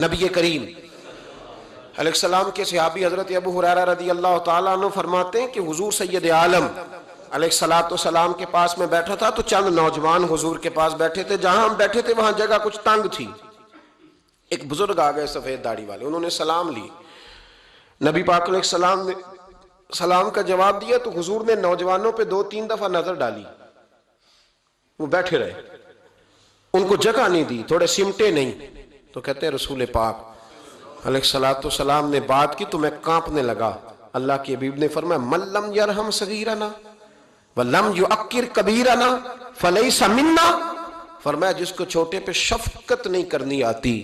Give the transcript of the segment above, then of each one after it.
نبی کریم علیہ السلام کے صحابی حضرت ابو ہریرہ رضی اللہ تعالیٰ عنہ فرماتے ہیں کہ حضور سید عالم علیہ السلام کے پاس میں بیٹھا تھا تو چند نوجوان حضور کے پاس بیٹھے تھے. جہاں ہم بیٹھے تھے وہاں جگہ کچھ تنگ تھی. ایک بزرگ آ گئے سفید داڑھی والے, انہوں نے سلام لی. نبی پاک علیہ السلام نے سلام کا جواب دیا تو حضور نے نوجوانوں پہ 2-3 دفعہ نظر ڈالی. وہ بیٹھے رہے, ان کو جگہ نہیں دی, تھوڑے سمٹے نہیں. تو کہتے ہیں رسول پاک علیہ السلام نے بات کی تو میں کانپنے لگا. اللہ کے حبیب نے فرمایا من لم یرحم صغیرنا ولم یعکر کبیرنا فلیس منا. فرمایا جس کو چھوٹے پہ شفقت نہیں کرنی آتی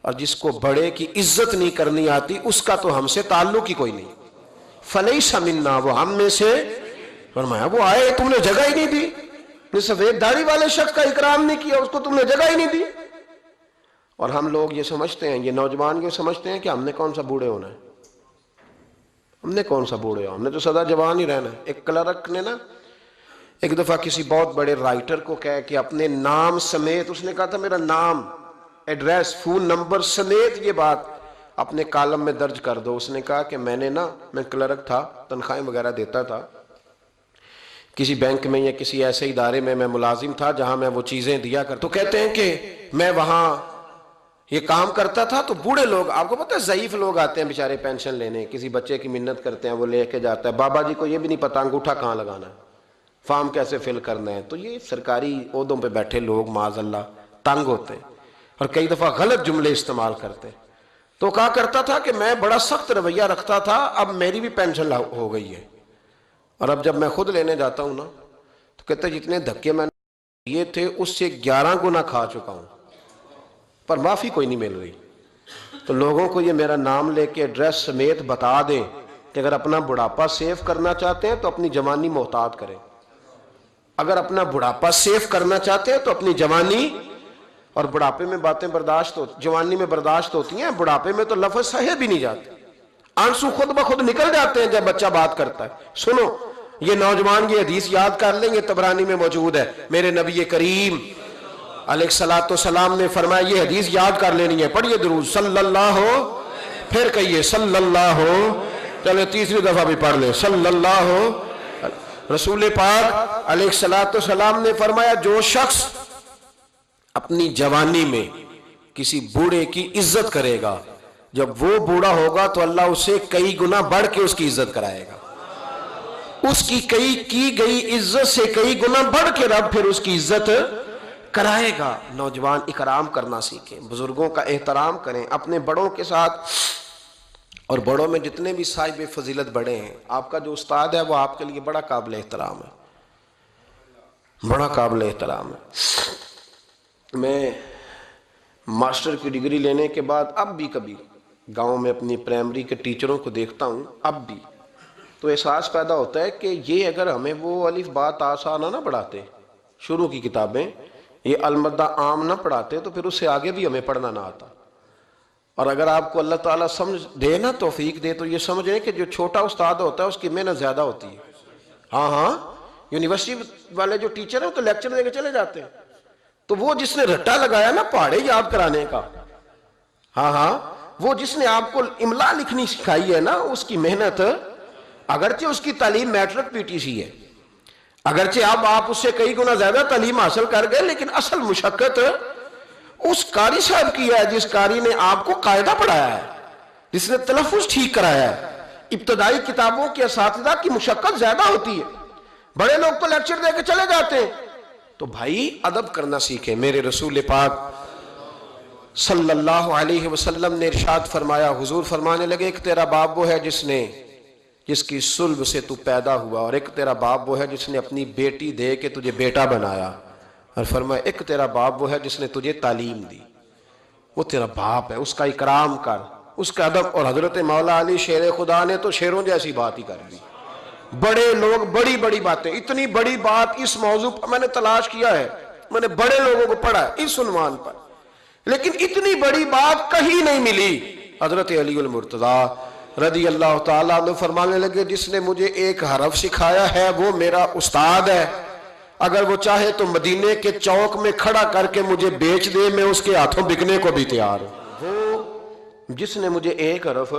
اور جس کو بڑے کی عزت نہیں کرنی آتی اس کا تو ہم سے تعلق ہی کوئی نہیں. فلیس منا, وہ ہم میں سے. فرمایا وہ آئے تم نے جگہ ہی نہیں دی, سفید داڑھی والے شخص کا اکرام نہیں کیا, اس کو تم نے جگہ ہی نہیں دی. اور ہم لوگ یہ سمجھتے ہیں, یہ نوجوان یہ سمجھتے ہیں کہ ہم نے کون سا بوڑھے ہونا ہے, ہم نے کون سا بوڑھے ہونا, ہم نے تو سدا جوان ہی رہنا ہے. ایک کلرک نے نا ایک دفعہ کسی بہت بڑے رائٹر کو کہا کہ اپنے نام سمیت, اس نے کہا تھا میرا نام, ایڈریس, فون نمبر سمیت یہ بات اپنے کالم میں درج کر دو. اس نے کہا کہ میں کلرک تھا, تنخواہیں وغیرہ دیتا تھا کسی بینک میں یا کسی ایسے ادارے میں ملازم تھا جہاں میں وہ چیزیں دیا کرتا. تو کہتے ہیں کہ میں وہاں یہ کام کرتا تھا تو بوڑھے لوگ, آپ کو پتہ ہے ضعیف لوگ آتے ہیں بیچارے پینشن لینے, کسی بچے کی منت کرتے ہیں, وہ لے کے جاتا ہے. بابا جی کو یہ بھی نہیں پتا انگوٹھا کہاں لگانا ہے, فارم کیسے فل کرنا ہے. تو یہ سرکاری عہدوں پہ بیٹھے لوگ معاذ اللہ تنگ ہوتے ہیں اور کئی دفعہ غلط جملے استعمال کرتے. تو کہا کرتا تھا کہ میں بڑا سخت رویہ رکھتا تھا, اب میری بھی پینشن ہو گئی ہے اور اب جب میں خود لینے جاتا ہوں نا تو کہتا ہے جتنے دھکے میں یہ تھے اس سے 11 گنا کھا چکا ہوں پر معافی کوئی نہیں مل رہی. تو لوگوں کو یہ میرا نام لے کے ایڈریس سمیت بتا دیں کہ اگر اپنا بڑھاپا سیف کرنا چاہتے ہیں تو اپنی جوانی محتاط کریں. اگر اپنا بڑھاپا سیف کرنا چاہتے ہیں تو اپنی جوانی, اور بڑھاپے میں باتیں برداشت جوانی میں برداشت ہوتی ہیں, بڑھاپے میں تو لفظ سہے بھی نہیں جاتے, آنسو خود بخود نکل جاتے ہیں جب بچہ بات کرتا ہے. سنو یہ نوجوان یہ حدیث یاد کر لیں, یہ طبرانی میں موجود ہے. میرے نبی کریم علیہ السلام نے فرمایا یہ حدیث یاد کر لینی ہے. پڑھیے درود صلی اللہ ہو, پھر کہیے صلی اللہ ہو, چلے تیسری دفعہ بھی پڑھ لیں صلی اللہ ہو. رسول پاک علیہ السلام نے فرمایا جو شخص اپنی جوانی میں کسی بوڑھے کی عزت کرے گا, جب وہ بوڑھا ہوگا تو اللہ اسے کئی گنا بڑھ کے اس کی عزت کرائے گا. اس کی کی گئی عزت سے کئی گنا بڑھ کے رب پھر اس کی عزت کرائے گا. نوجوان اکرام کرنا سیکھیں, بزرگوں کا احترام کریں, اپنے بڑوں کے ساتھ. اور بڑوں میں جتنے بھی صاحب فضیلت بڑے ہیں, آپ کا جو استاد ہے وہ آپ کے لیے بڑا قابل احترام ہے, بڑا قابل احترام ہے. میں ماسٹر کی ڈگری لینے کے بعد اب بھی کبھی گاؤں میں اپنی پرائمری کے ٹیچروں کو دیکھتا ہوں, اب بھی تو احساس پیدا ہوتا ہے کہ یہ اگر ہمیں وہ الف با تا سا نہ پڑھاتے, شروع کی کتابیں یہ المدہ عام نہ پڑھاتے تو پھر اس سے آگے بھی ہمیں پڑھنا نہ آتا. اور اگر آپ کو اللہ تعالیٰ سمجھ دے نا, توفیق دے, تو یہ سمجھیں کہ جو چھوٹا استاد ہوتا ہے اس کی محنت زیادہ ہوتی ہے. ہاں یونیورسٹی والے جو ٹیچر ہیں وہ تو لیکچر دے کے چلے جاتے ہیں, تو وہ جس نے رٹا لگایا نا پہاڑے یاد کرانے کا, وہ جس نے آپ کو املا لکھنی سکھائی ہے نا, اس کی محنت, اگرچہ اس کی تعلیم میٹرک پی ٹی سی ہے, اگرچہ اب آپ اس سے کئی گنا زیادہ تعلیم حاصل کر گئے, لیکن اصل مشقت اس قاری صاحب کی ہے جس قاری نے آپ کو قاعدہ پڑھایا ہے, جس نے تلفظ ٹھیک کرایا ہے. ابتدائی کتابوں کے اساتذہ کی مشقت زیادہ ہوتی ہے, بڑے لوگ تو لیکچر دے کے چلے جاتے ہیں. تو بھائی ادب کرنا سیکھیں. میرے رسول پاک صلی اللہ علیہ وسلم نے ارشاد فرمایا, حضور فرمانے لگے ایک تیرا باپ وہ ہے جس کی صلب سے تو پیدا ہوا, اور ایک تیرا باپ وہ ہے جس نے اپنی بیٹی دے کے تجھے بیٹا بنایا, اور فرمایا ایک تیرا باپ وہ ہے جس نے تجھے تعلیم دی. وہ تیرا باپ ہے, اس کا اکرام کر, اس کا ادب. اور حضرت مولا علی شیر خدا نے تو شیروں جیسی بات ہی کر دی. بڑے لوگ بڑی بڑی باتیں, اتنی بڑی بات اس موضوع پر میں نے تلاش کیا ہے, میں نے بڑے لوگوں کو پڑھا ہے اس عنوان پر, لیکن اتنی بڑی بات کہیں نہیں ملی. حضرت علی المرتضیٰ رضی اللہ تعالیٰ عنہ فرمانے لگے جس نے مجھے ایک حرف سکھایا ہے وہ میرا استاد ہے, اگر وہ چاہے تو مدینے کے چوک میں کھڑا کر کے مجھے بیچ دے, میں اس کے ہاتھوں بکنے کو بھی تیار ہوں. وہ جس نے مجھے ایک حرف،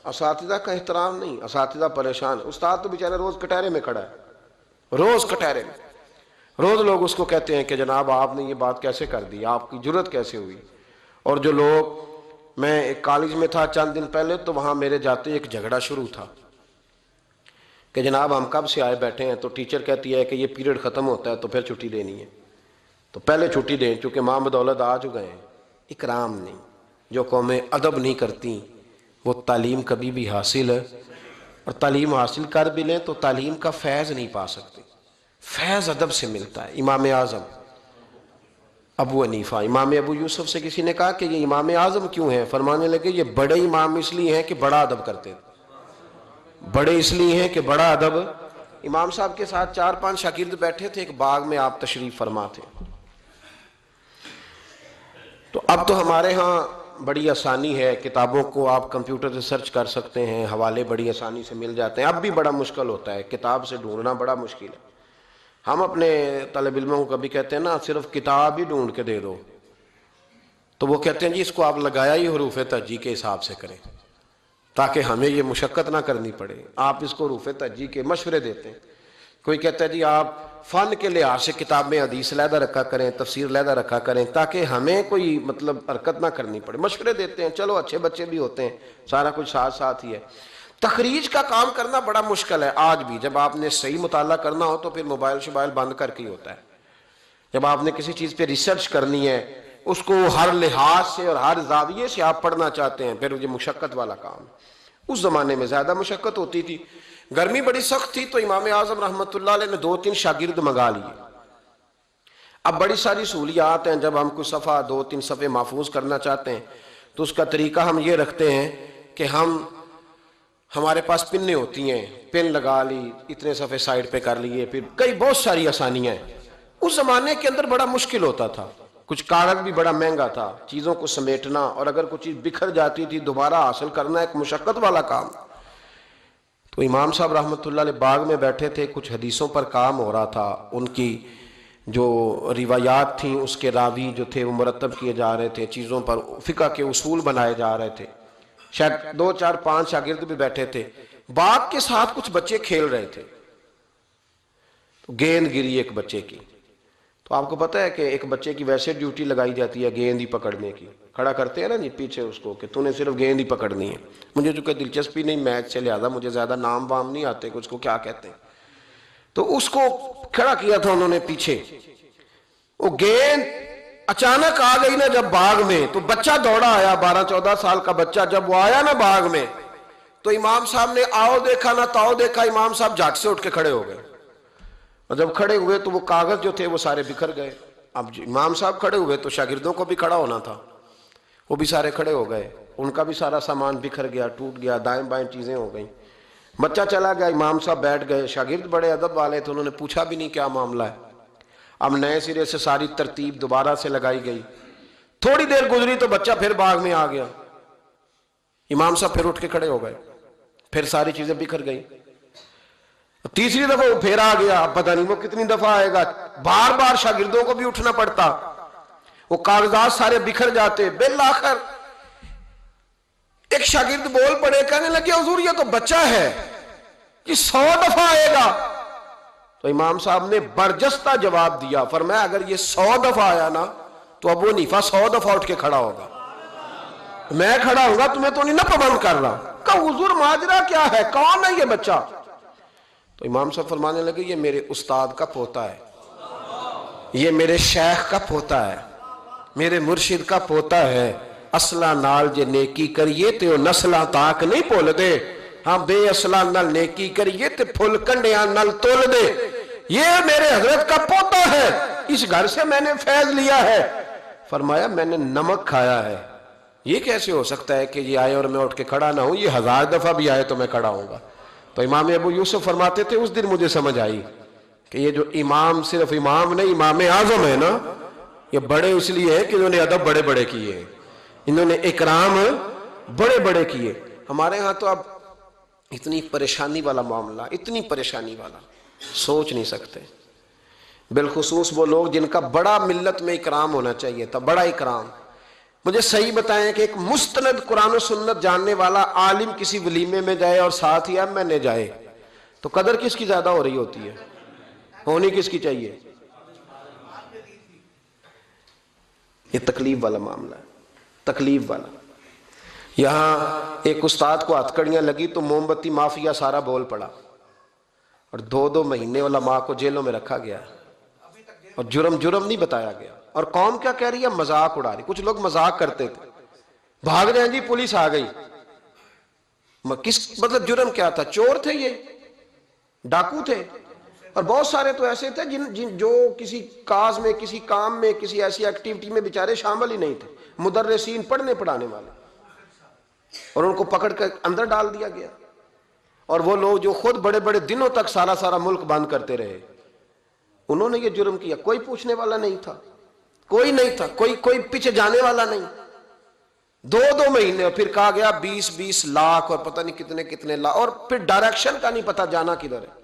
اساتذہ کا احترام نہیں، اساتذہ پریشان، استاد تو بیچارہ روز کٹہرے میں کھڑا ہے، روز کٹہرے میں، روز لوگ اس کو کہتے ہیں کہ جناب آپ نے یہ بات کیسے کر دی، آپ کی جرت کیسے ہوئی۔ اور جو لوگ، میں ایک کالج میں تھا چند دن پہلے، تو وہاں میرے جاتے ایک جھگڑا شروع تھا کہ جناب ہم کب سے آئے بیٹھے ہیں، تو ٹیچر کہتی ہے کہ یہ پیریڈ ختم ہوتا ہے تو پھر چھٹی لینی ہے، تو پہلے چھٹی دیں چونکہ ماں بدولت آ چکے ہیں۔ اکرام نہیں، جو قومیں ادب نہیں کرتی وہ تعلیم کبھی بھی حاصل ہے، اور تعلیم حاصل کر بھی لیں تو تعلیم کا فیض نہیں پا سکتے۔ فیض ادب سے ملتا ہے۔ امام اعظم ابو حنیفہ، امام ابو یوسف سے کسی نے کہا کہ یہ امام اعظم کیوں ہیں؟ فرمانے لگے یہ بڑے امام اس لیے ہیں کہ بڑا ادب کرتے تھے، بڑے اس لیے ہیں کہ بڑا ادب۔ امام صاحب کے ساتھ 4-5 شاگرد بیٹھے تھے، ایک باغ میں آپ تشریف فرما تھے۔ تو اب تو ہمارے ہاں بڑی آسانی ہے، کتابوں کو آپ کمپیوٹر سے سرچ کر سکتے ہیں، حوالے بڑی آسانی سے مل جاتے ہیں۔ اب بھی بڑا مشکل ہوتا ہے، کتاب سے ڈھونڈنا بڑا مشکل ہے۔ ہم اپنے طالب علموں کو کبھی کہتے ہیں نا صرف کتاب ہی ڈھونڈ کے دے دو، تو وہ کہتے ہیں جی اس کو آپ لگایا ہی حروف تہجی کے حساب سے کریں تاکہ ہمیں یہ مشقت نہ کرنی پڑے۔ آپ اس کو حروف تہجی کے مشورے دیتے ہیں۔ کوئی کہتا ہے جی آپ فن کے لحاظ سے کتاب میں حدیث علیحدہ رکھا کریں، تفسیر علیحدہ رکھا کریں تاکہ ہمیں کوئی مطلب حرکت نہ کرنی پڑے۔ مشورے دیتے ہیں، چلو اچھے بچے بھی ہوتے ہیں، سارا کچھ ساتھ ساتھ ہی ہے۔ تخریج کا کام کرنا بڑا مشکل ہے آج بھی۔ جب آپ نے صحیح مطالعہ کرنا ہو تو پھر موبائل شبائل بند کر کے ہی ہوتا ہے۔ جب آپ نے کسی چیز پہ ریسرچ کرنی ہے، اس کو ہر لحاظ سے اور ہر زاویے سے آپ پڑھنا چاہتے ہیں، پھر یہ مشقت والا کام ہے۔ اس زمانے میں زیادہ مشقت ہوتی تھی، گرمی بڑی سخت تھی، تو امام اعظم رحمۃ اللہ علیہ نے 2-3 شاگرد منگا لیے۔ اب بڑی ساری سہولیات ہیں، جب ہم کوئی صفحہ 2-3 صفحے محفوظ کرنا چاہتے ہیں تو اس کا طریقہ ہم یہ رکھتے ہیں کہ ہمارے پاس پنیں ہوتی ہیں، پن لگا لی، اتنے صفحے سائڈ پہ کر لیے، پھر بہت ساری آسانیاں ہیں۔ اس زمانے کے اندر بڑا مشکل ہوتا تھا، کچھ کاغذ بھی بڑا مہنگا تھا، چیزوں کو سمیٹنا، اور اگر کوئی چیز بکھر جاتی تھی دوبارہ حاصل کرنا ایک مشقت والا کام۔ تو امام صاحب رحمۃ اللہ علیہ باغ میں بیٹھے تھے، کچھ حدیثوں پر کام ہو رہا تھا، ان کی جو روایات تھیں اس کے راوی جو تھے وہ مرتب کیے جا رہے تھے، چیزوں پر فقہ کے اصول بنائے جا رہے تھے۔ شاید 2-4-5 شاگرد بھی بیٹھے تھے، باغ کے ساتھ کچھ بچے کھیل رہے تھے، تو گیند گری ایک بچے کی۔ تو آپ کو پتہ ہے کہ ایک بچے کی ویسے ڈیوٹی لگائی جاتی ہے گیند ہی پکڑنے کی، کھڑا کرتے ہیں نا جی پیچھے اس کو کہ تو نے صرف گیند ہی پکڑنی ہے۔ مجھے چونکہ دلچسپی نہیں میچ سے، لہذا مجھے زیادہ نام وام نہیں آتے کہ اس کو کیا کہتے ہیں، تو اس کو کھڑا کیا تھا انہوں نے پیچھے۔ وہ گیند اچانک آ گئی نا جب باغ میں، تو بچہ دوڑا آیا، 12-14 سال کا بچہ جب وہ آیا نا باغ میں، تو امام صاحب نے آؤ دیکھا نہ تاؤ دیکھا، امام صاحب جھٹ سے اٹھ کے کھڑے ہو گئے، اور جب کھڑے ہوئے تو وہ کاغذ جو تھے وہ سارے بکھر گئے۔ اب امام صاحب کھڑے ہوئے تو شاگردوں کو بھی کھڑا ہونا تھا، وہ بھی سارے کھڑے ہو گئے، ان کا بھی سارا سامان بکھر گیا، ٹوٹ گیا، دائیں بائیں چیزیں ہو گئیں۔ بچہ چلا گیا، امام صاحب بیٹھ گئے، شاگرد بڑے ادب والے تھے، انہوں نے پوچھا بھی نہیں کیا معاملہ ہے۔ اب نئے سرے سے ساری ترتیب دوبارہ سے لگائی گئی، تھوڑی دیر گزری تو بچہ پھر باغ میں آ گیا، امام صاحب پھر اٹھ کے کھڑے ہو گئے، پھر ساری چیزیں بکھر گئی۔ تیسری دفعہ وہ پھر آ گیا، اب پتہ نہیں وہ کتنی دفعہ آئے گا، بار بار شاگردوں کو بھی اٹھنا پڑتا، وہ کاغذات سارے بکھر جاتے۔ بالآخر ایک شاگرد بول پڑے، کہنے لگے حضور یہ تو بچہ ہے، یہ 100 دفعہ آئے گا۔ تو امام صاحب نے برجستہ جواب دیا، فرمایا اگر یہ 100 دفعہ آیا نا تو ابو حنیفہ 100 دفعہ اٹھ کے کھڑا ہوگا، میں کھڑا ہوں گا، تمہیں تو نہیں نہ پابند کر رہا۔ کہا حضور ماجرا کیا ہے، کون ہے یہ بچہ؟ تو امام صاحب فرمانے لگے یہ میرے استاد کا پوتا ہے، یہ میرے شیخ کا پوتا ہے، میرے مرشد کا پوتا ہے۔ اصلہ نال جے نیکی کریے تے وہ نسلہ تاک نہیں پول دے، ہاں بے اصلہ نال نیکی کریے تے پھل کنڈیاں نال تول دے۔ یہ میرے حضرت کا پوتا ہے، اس گھر سے میں نے فیض لیا ہے۔ فرمایا میں نے نمک کھایا ہے، یہ کیسے ہو سکتا ہے کہ یہ آئے اور میں اٹھ کے کھڑا نہ ہوں، یہ 1000 دفعہ بھی آئے تو میں کھڑا ہوں گا۔ تو امام ابو یوسف فرماتے تھے اس دن مجھے سمجھ آئی کہ یہ جو امام صرف امام نہیں، امام اعظم ہے نا، یہ بڑے اس لیے ہے کہ انہوں نے ادب بڑے بڑے کیے ہیں، انہوں نے اکرام بڑے بڑے کیے۔ ہمارے ہاں تو اب اتنی پریشانی والا معاملہ، اتنی پریشانی والا سوچ نہیں سکتے، بالخصوص وہ لوگ جن کا بڑا ملت میں اکرام ہونا چاہیے تھا، بڑا اکرام، مجھے صحیح بتائیں کہ ایک مستند قرآن و سنت جاننے والا عالم کسی ولیمے میں جائے اور ساتھ ہی ایم این اے جائے تو قدر کس کی زیادہ ہو رہی ہوتی ہے؟ ہونی کس کی چاہیے؟ یہ تکلیف والا معاملہ ہے، تکلیف والا۔ یہاں ایک استاد کو ہتھکڑیاں لگی تو موم بتی مافیا سارا بول پڑا، اور 2 مہینے علماء کو جیلوں میں رکھا گیا، اور جرم نہیں بتایا گیا۔ اور قوم کیا کہہ رہی ہے؟ مذاق اڑا رہی۔ کچھ لوگ مذاق کرتے تھے، بھاگ رہے ہیں جی پولیس آ گئی۔ مطلب جرم کیا تھا؟ چور تھے، یہ ڈاکو تھے، اور بہت سارے تو ایسے تھے جو کسی کاز میں، کسی کام میں، کسی ایسی ایکٹیویٹی میں بیچارے شامل ہی نہیں تھے، مدرسین پڑھنے پڑھانے والے، اور ان کو پکڑ کر اندر ڈال دیا گیا۔ اور وہ لوگ جو خود بڑے بڑے دنوں تک سارا ملک بند کرتے رہے، انہوں نے یہ جرم کیا، کوئی پوچھنے والا نہیں تھا، کوئی نہیں تھا، کوئی پیچھے جانے والا نہیں۔ 2 مہینے، اور پھر کہا گیا 20 لاکھ اور پتہ نہیں کتنے لاکھ، اور پھر ڈائریکشن کا نہیں پتا جانا کدھر ہے۔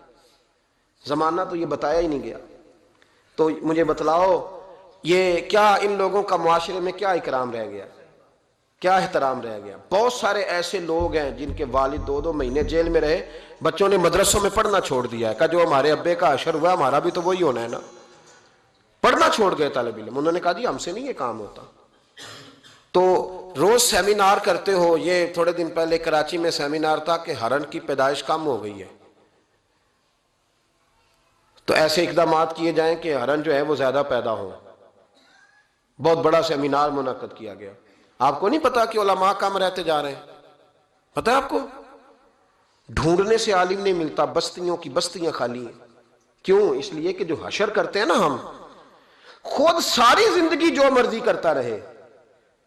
زمانہ تو یہ بتایا ہی نہیں گیا۔ تو مجھے بتلاؤ یہ کیا ان لوگوں کا معاشرے میں کیا اکرام رہ گیا، کیا احترام رہ گیا؟ بہت سارے ایسے لوگ ہیں جن کے والد 2 مہینے جیل میں رہے، بچوں نے مدرسوں میں پڑھنا چھوڑ دیا ہے، کہ جو ہمارے ابے کا حشر ہوا ہمارا بھی تو وہی ہونا ہے نا۔ پڑھنا چھوڑ گئے طالب علم، انہوں نے کہا جی ہم سے نہیں یہ کام ہوتا۔ تو روز سیمینار کرتے ہو، یہ تھوڑے دن پہلے کراچی میں سیمینار تھا کہ ہرن کی پیدائش کم ہو گئی ہے، تو ایسے اقدامات کیے جائیں کہ ہرن جو ہے وہ زیادہ پیدا ہو۔ بہت بڑا سیمینار منعقد کیا گیا۔ آپ کو نہیں پتا کہ علماء کم رہتے جا رہے ہیں؟ پتہ ہے آپ کو؟ ڈھونڈنے سے عالم نہیں ملتا، بستیوں کی بستیاں خالی ہیں۔ کیوں؟ اس لیے کہ جو حشر کرتے ہیں نا ہم، خود ساری زندگی جو مرضی کرتا رہے،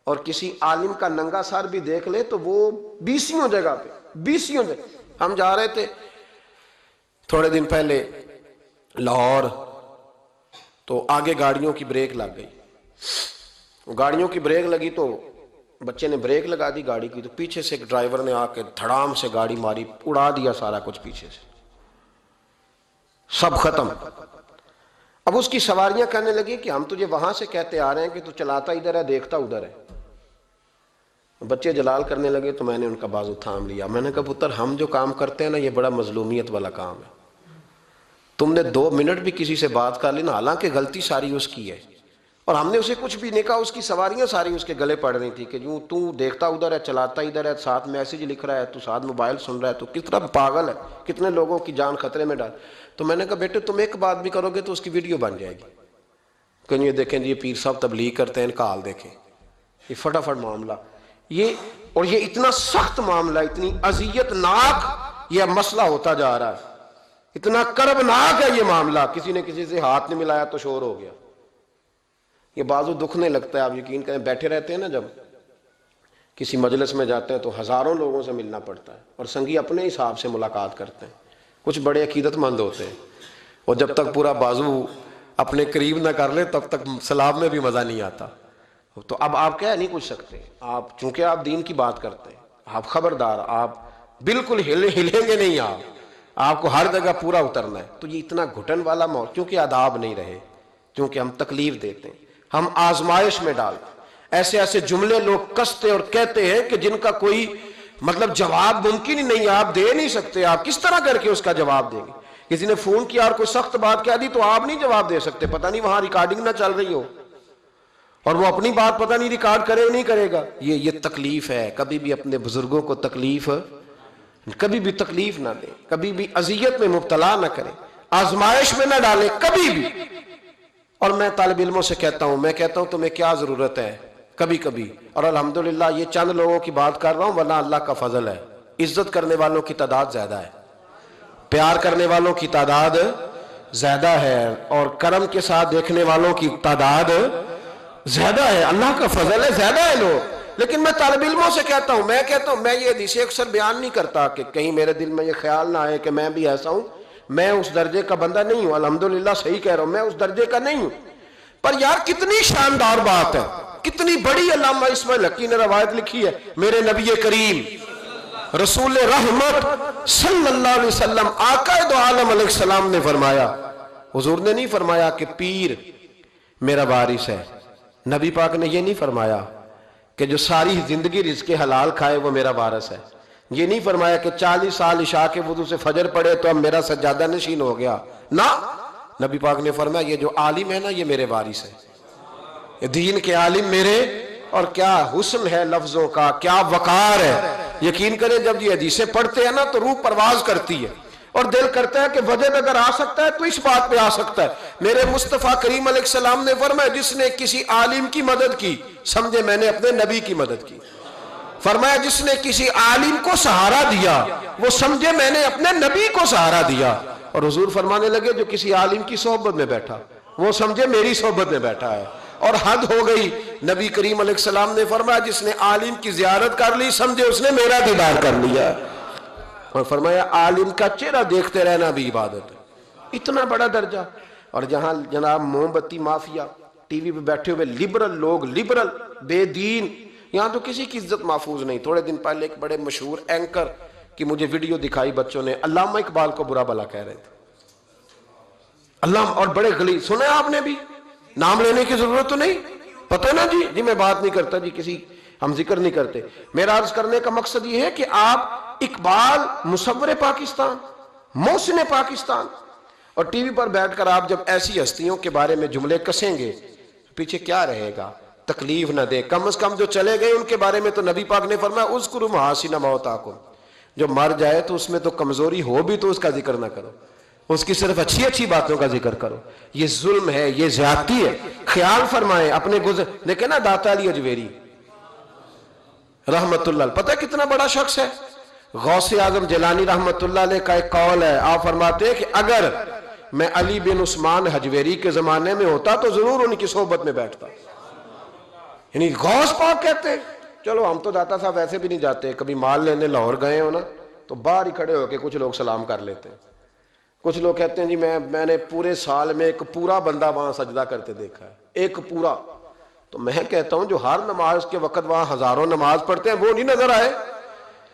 اور کسی عالم کا ننگا سر بھی دیکھ لے تو وہ 20 جگہ پہ 20 جگہ۔ ہم جا رہے تھے تھوڑے دن پہلے لاہور، تو آگے گاڑیوں کی بریک لگ گئی، گاڑیوں کی بریک لگی تو بچے نے بریک لگا دی گاڑی کی، تو پیچھے سے ایک ڈرائیور نے آ کے دھڑام سے گاڑی ماری، اڑا دیا سارا کچھ پیچھے سے، سب ختم۔ اب اس کی سواریاں کہنے لگی کہ ہم تجھے وہاں سے کہتے آ رہے ہیں کہ تو چلاتا ادھر ہے دیکھتا ادھر ہے۔ بچے جلال کرنے لگے تو میں نے ان کا بازو تھام لیا، میں نے کہا پتر ہم جو کام کرتے ہیں نا یہ بڑا مظلومیت والا کام ہے، تم نے 2 منٹ بھی کسی سے بات کر لی نا، حالانکہ غلطی ساری اس کی ہے، اور ہم نے اسے کچھ بھی نہیں کہا، اس کی سواریاں ساری اس کے گلے پڑ رہی تھی کہ جو تو دیکھتا ادھر ہے چلاتا ادھر ہے، ساتھ میسیج لکھ رہا ہے، تو ساتھ موبائل سن رہا ہے، تو کس طرح پاگل ہے، کتنے لوگوں کی جان خطرے میں ڈال۔ تو میں نے کہا بیٹے تم ایک بات بھی کرو گے تو اس کی ویڈیو بن جائے گی کہ یہ دیکھیں جی یہ پیر صاحب تبلیغ کرتے ہیں، ان کا حال دیکھیں، یہ فٹافٹ معاملہ، اور یہ اتنا سخت معاملہ، اتنی اذیت ناک یہ مسئلہ ہوتا جا رہا ہے، اتنا کربناک ہے یہ معاملہ، کسی نے کسی سے ہاتھ نہیں ملایا تو شور ہو گیا۔ یہ بازو دکھنے لگتا ہے، آپ یقین کریں، بیٹھے رہتے ہیں نا جب کسی مجلس میں جاتے ہیں تو ہزاروں لوگوں سے ملنا پڑتا ہے، اور سنگی اپنے حساب سے ملاقات کرتے ہیں، کچھ بڑے عقیدت مند ہوتے ہیں، اور جب تک پورا بازو اپنے قریب نہ کر لے تب تک سلام میں بھی مزہ نہیں آتا۔ تو اب آپ کہہ نہیں کچھ سکتے، آپ چونکہ آپ دین کی بات کرتے ہیں، آپ خبردار، آپ بالکل ہلیں گے نہیں، آپ کو ہر جگہ پورا اترنا ہے۔ تو یہ اتنا گھٹن والا موضوع، کیونکہ آداب نہیں رہے، کیونکہ ہم تکلیف دیتے ہیں، ہم آزمائش میں ڈالتے ہیں، ایسے جملے لوگ کستے اور کہتے ہیں کہ جن کا کوئی مطلب جواب ممکن ہی نہیں، آپ دے نہیں سکتے، آپ کس طرح کر کے اس کا جواب دیں گے؟ کسی نے فون کیا اور کوئی سخت بات کہہ دی تو آپ نہیں جواب دے سکتے، پتہ نہیں وہاں ریکارڈنگ نہ چل رہی ہو، اور وہ اپنی بات پتہ نہیں ریکارڈ کرے نہیں کرے گا۔ یہ تکلیف ہے، کبھی بھی اپنے بزرگوں کو تکلیف، کبھی بھی تکلیف نہ دیں، کبھی بھی اذیت میں مبتلا نہ کریں، آزمائش میں نہ ڈالیں کبھی بھی۔ اور میں طالب علموں سے کہتا ہوں، میں کہتا ہوں تمہیں کیا ضرورت ہے کبھی کبھی، اور الحمدللہ یہ چند لوگوں کی بات کر رہا ہوں، ورنہ اللہ کا فضل ہے، عزت کرنے والوں کی تعداد زیادہ ہے، پیار کرنے والوں کی تعداد زیادہ ہے، اور کرم کے ساتھ دیکھنے والوں کی تعداد زیادہ ہے، اللہ کا فضل ہے، زیادہ ہے لوگ۔ لیکن میں طالب علموں سے کہتا ہوں، میں یہ حدیثیں اکثر بیان نہیں کرتا کہ کہیں میرے دل میں یہ خیال نہ آئے کہ میں بھی ایسا ہوں، میں اس درجے کا بندہ نہیں ہوں، الحمدللہ صحیح کہہ رہا ہوں، میں اس درجے کا نہیں ہوں، پر یار کتنی شاندار بات ہے، کتنی بڑی علامہ اسماعیل حقی نے روایت لکھی ہے، میرے نبی کریم رسول رحمت صلی اللہ علیہ وسلم آقا دو عالم علیہ السلام نے فرمایا، حضور نے نہیں فرمایا کہ پیر میرا وارث ہے، نبی پاک نے یہ نہیں فرمایا کہ جو ساری زندگی رزق حلال کھائے وہ میرا وارث ہے. یہ نہیں فرمایا کہ 40 سال عشاء کے وضو سے فجر پڑے تو اب میرا سجادہ نشین ہو گیا. نہ، نبی پاک نے فرمایا یہ جو عالم ہے نا یہ میرے وارث ہے، یہ دین کے عالم میرے. اور کیا حسن ہے لفظوں کا، کیا وقار ہے. یقین کریں جب یہ حدیثیں پڑھتے ہیں نا تو روح پرواز کرتی ہے اور دل کرتا ہے کہ وجد اگر آ سکتا ہے تو اس بات پہ آ سکتا ہے. میرے مصطفیٰ کریم علیہ السلام نے فرمایا جس نے کسی عالم کی مدد کی سمجھے میں نے اپنے نبی کی مدد کی. فرمایا جس نے کسی عالم کو سہارا دیا وہ سمجھے میں نے اپنے نبی کو سہارا دیا. اور حضور فرمانے لگے جو کسی عالم کی صحبت میں بیٹھا وہ سمجھے میری صحبت میں بیٹھا ہے. اور حد ہو گئی، نبی کریم علیہ السلام نے فرمایا جس نے عالم کی زیارت کر لی سمجھے اس نے میرا دیدار کر لیا. اور فرمایا عالم کا چہرہ دیکھتے رہنا بھی عبادت ہے. اتنا بڑا درجہ. اور جہاں جناب موم بتی مافیا ٹی وی پہ بیٹھے ہوئے لبرل لوگ، لبرل بے دین، یہاں تو کسی کی عزت محفوظ نہیں. تھوڑے دن پہلے ایک بڑے مشہور اینکر کی مجھے ویڈیو دکھائی بچوں نے، علامہ اقبال کو برا بھلا کہہ رہے تھے. اور بڑے غلیظ. سنا آپ نے بھی؟ نام لینے کی ضرورت تو نہیں، پتہ نا جی میں بات نہیں کرتا جی، کسی ہم ذکر نہیں کرتے. میرا عرض کرنے کا مقصد یہ ہے کہ آپ اقبال مصور پاکستان، محسن پاکستان، اور ٹی وی پر بیٹھ کر آپ جب ایسی ہستیوں کے بارے میں جملے کسیں گے پیچھے کیا رہے گا؟ تکلیف نہ دے. کم از کم جو چلے گئے ان کے بارے میں تو نبی پاک نے فرمایا اذکروا محاسن موتاکم، جو مر جائے تو اس میں تو کمزوری ہو بھی تو اس کا ذکر نہ کرو، اس کی صرف اچھی اچھی باتوں کا ذکر کرو. یہ ظلم ہے، یہ زیادتی ہے. خیال فرمائیں اپنے گزر. دیکھیں نا داتا علی اجویری رحمت اللہ علیہ، پتہ کتنا بڑا شخص ہے. غوث اعظم جیلانی رحمت اللہ علیہ کا ایک قول ہے، آپ فرماتے ہیں کہ اگر میں علی بن عثمان حجویری کے زمانے میں ہوتا تو ضرور ان کی صحبت میں بیٹھتا. یعنی غوث پاک کہتے ہیں. چلو ہم تو داتا صاحب ویسے بھی نہیں جاتے، کبھی مال لینے لاہور گئے ہو نا تو باہر ہی کھڑے ہو کے کچھ لوگ سلام کر لیتے ہیں. کچھ لوگ کہتے ہیں جی میں نے پورے سال میں ایک پورا بندہ وہاں سجدہ کرتے دیکھا ہے، ایک پورا. تو میں کہتا ہوں جو ہر نماز کے وقت وہاں ہزاروں نماز پڑھتے ہیں وہ نہیں نظر آئے؟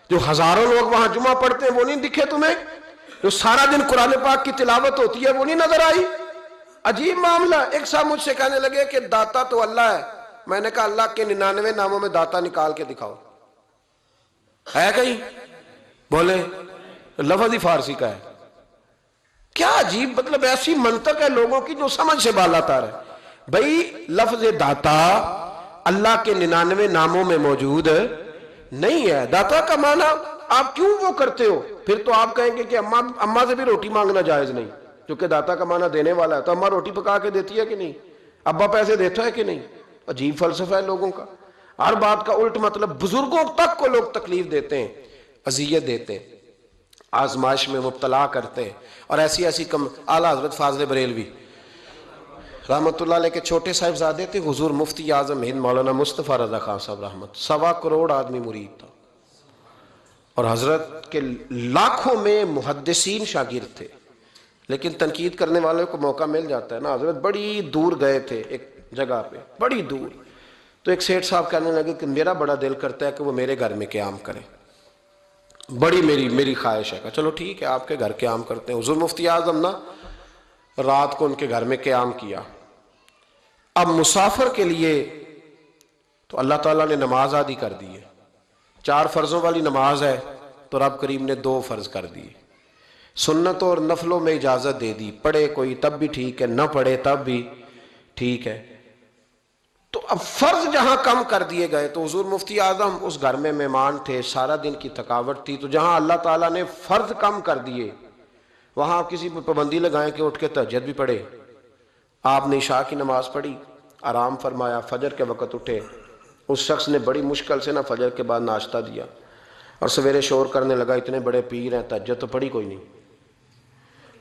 جو ہزاروں لوگ وہاں جمعہ پڑھتے ہیں وہ نہیں دکھے تمہیں؟ جو سارا دن قرآن پاک کی تلاوت ہوتی ہے وہ نہیں نظر آئی؟ عجیب معاملہ. ایک صاحب مجھ سے کہنے لگے کہ داتا تو اللہ ہے. میں نے کہا اللہ کے 99 ناموں میں داتا نکال کے دکھاؤ، ہے کہیں؟ بولے لفظ ہی فارسی کا ہے. کیا عجیب مطلب ایسی منطق ہے لوگوں کی جو سمجھ سے بالا تر ہے. بھئی لفظ داتا اللہ کے 99 ناموں میں موجود نہیں ہے. داتا کا معنی آپ کیوں وہ کرتے ہو؟ پھر تو آپ کہیں گے کہ اماں سے بھی روٹی مانگنا جائز نہیں، کیونکہ داتا کا معنی دینے والا ہے. تو اماں روٹی پکا کے دیتی ہے کہ نہیں؟ ابا پیسے دیتا ہے کہ نہیں؟ عجیب فلسفہ ہے لوگوں کا. ہر بات کا الٹ مطلب. بزرگوں تک کو لوگ تکلیف دیتے ہیں، اذیت دیتے ہیں، آزمائش میں مبتلا کرتے ہیں. اور ایسی اعلیٰ حضرت فاضل بریلوی رحمت اللہ علیہ کے چھوٹے صاحبزادے تھے، حضور مفتی اعظم ہند مولانا مصطفیٰ رضا خان صاحب رحمت. 1.25 کروڑ آدمی مرید تھا اور حضرت کے لاکھوں میں محدثین شاگرد تھے. لیکن تنقید کرنے والوں کو موقع مل جاتا ہے نا. حضرت بڑی دور گئے تھے ایک جگہ پہ، بڑی دور. تو ایک سیٹھ صاحب کہنے لگے کہ میرا بڑا دل کرتا ہے کہ وہ میرے گھر میں قیام کرے، بڑی میری خواہش ہے. کہ چلو ٹھیک ہے آپ کے گھر قیام کرتے ہیں. حضور مفتی اعظم نا رات کو ان کے گھر میں قیام کیا. اب مسافر کے لیے تو اللہ تعالیٰ نے نماز عادی کر دی ہے. 4 فرضوں والی نماز ہے تو رب کریم نے 2 فرض کر دی. سنتوں اور نفلوں میں اجازت دے دی، پڑھے کوئی تب بھی ٹھیک ہے، نہ پڑھے تب بھی ٹھیک ہے. تو اب فرض جہاں کم کر دیے گئے تو حضور مفتی اعظم اس گھر میں مہمان تھے، سارا دن کی تھکاوٹ تھی. تو جہاں اللہ تعالیٰ نے فرض کم کر دیے وہاں آپ کسی پہ پابندی لگائیں کہ اٹھ کے تہجد بھی پڑھے. آپ نے عشاء کی نماز پڑھی، آرام فرمایا، فجر کے وقت اٹھے. اس شخص نے بڑی مشکل سے فجر کے بعد ناشتہ دیا اور سویرے شور کرنے لگا اتنے بڑے پیر ہیں، تہجد تو پڑھی کوئی نہیں.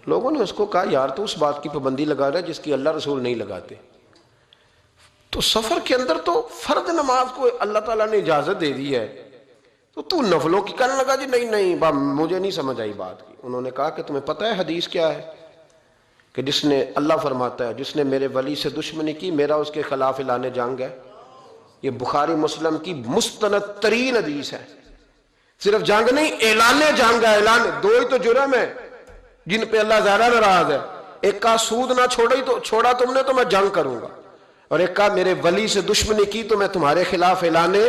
لوگوں نے اس کو کہا یار تو اس بات کی پابندی لگا رہا ہے جس کی اللہ رسول نہیں لگاتے. تو سفر کے اندر تو فرض نماز کو اللہ تعالیٰ نے اجازت دے دی ہے تو نفلوں کی کہنے لگا جی نہیں مجھے نہیں سمجھ آئی بات کی. انہوں نے کہا کہ تمہیں پتہ ہے حدیث کیا ہے؟ کہ جس نے اللہ فرماتا ہے جس نے میرے ولی سے دشمنی کی میرا اس کے خلاف اعلان جنگ ہے. یہ بخاری مسلم کی مستند ترین حدیث ہے. صرف جنگ نہیں، اعلان جنگ ہے. اعلان 2 ہی تو جرم ہے جن پہ اللہ زیادہ ناراض ہے. ایک کا سود نہ چھوڑا تم نے تو میں جنگ کروں گا. اور ایک کہا میرے ولی سے دشمنی کی تو میں تمہارے خلاف اعلانے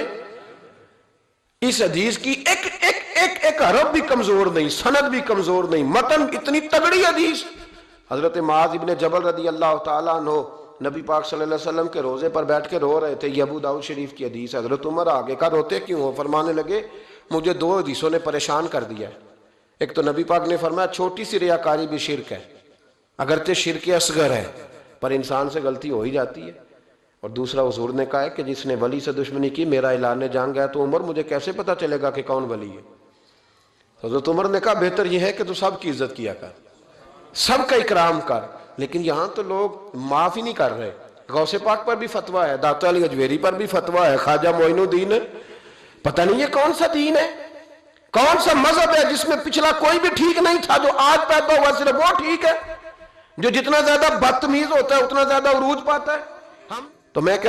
اس حدیث کی ایک حرف بھی کمزور نہیں، سند بھی کمزور نہیں، متن اتنی تگڑی حدیث. حضرت معاذ ابن جبل رضی اللہ تعالیٰ عنہ نبی پاک صلی اللہ علیہ وسلم کے روزے پر بیٹھ کے رو رہے تھے. یہ ابو داؤد شریف کی حدیث. حضرت عمر آگے کا روتے کیوں ہو؟ فرمانے لگے مجھے دو حدیثوں نے پریشان کر دیا. ایک تو نبی پاک نے فرمایا چھوٹی سی ریاکاری بھی شرک ہے، اگرچہ شرک اصغر ہے پر انسان سے غلطی ہو ہی جاتی ہے. اور دوسرا حضور نے کہا ہے کہ جس نے ولی سے دشمنی کی میرا اعلان جان گیا. تو عمر مجھے کیسے پتا چلے گا کہ کون ولی ہے؟ حضرت عمر نے کہا بہتر یہ ہے کہ تو سب کی عزت کیا کر، سب کا اکرام کر. لیکن یہاں تو لوگ معاف ہی نہیں کر رہے. غوث پاک پر بھی فتویٰ ہے، داتا علی اجویری پر بھی فتویٰ ہے، خواجہ معین الدین ہے. پتہ نہیں یہ کون سا دین ہے، کون سا مذہب ہے جس میں پچھلا کوئی بھی ٹھیک نہیں تھا، جو آج پیدا ہوا صرف وہ ٹھیک ہے، جو جتنا زیادہ بدتمیز ہوتا ہے اتنا زیادہ عروج پاتا ہے. تو میں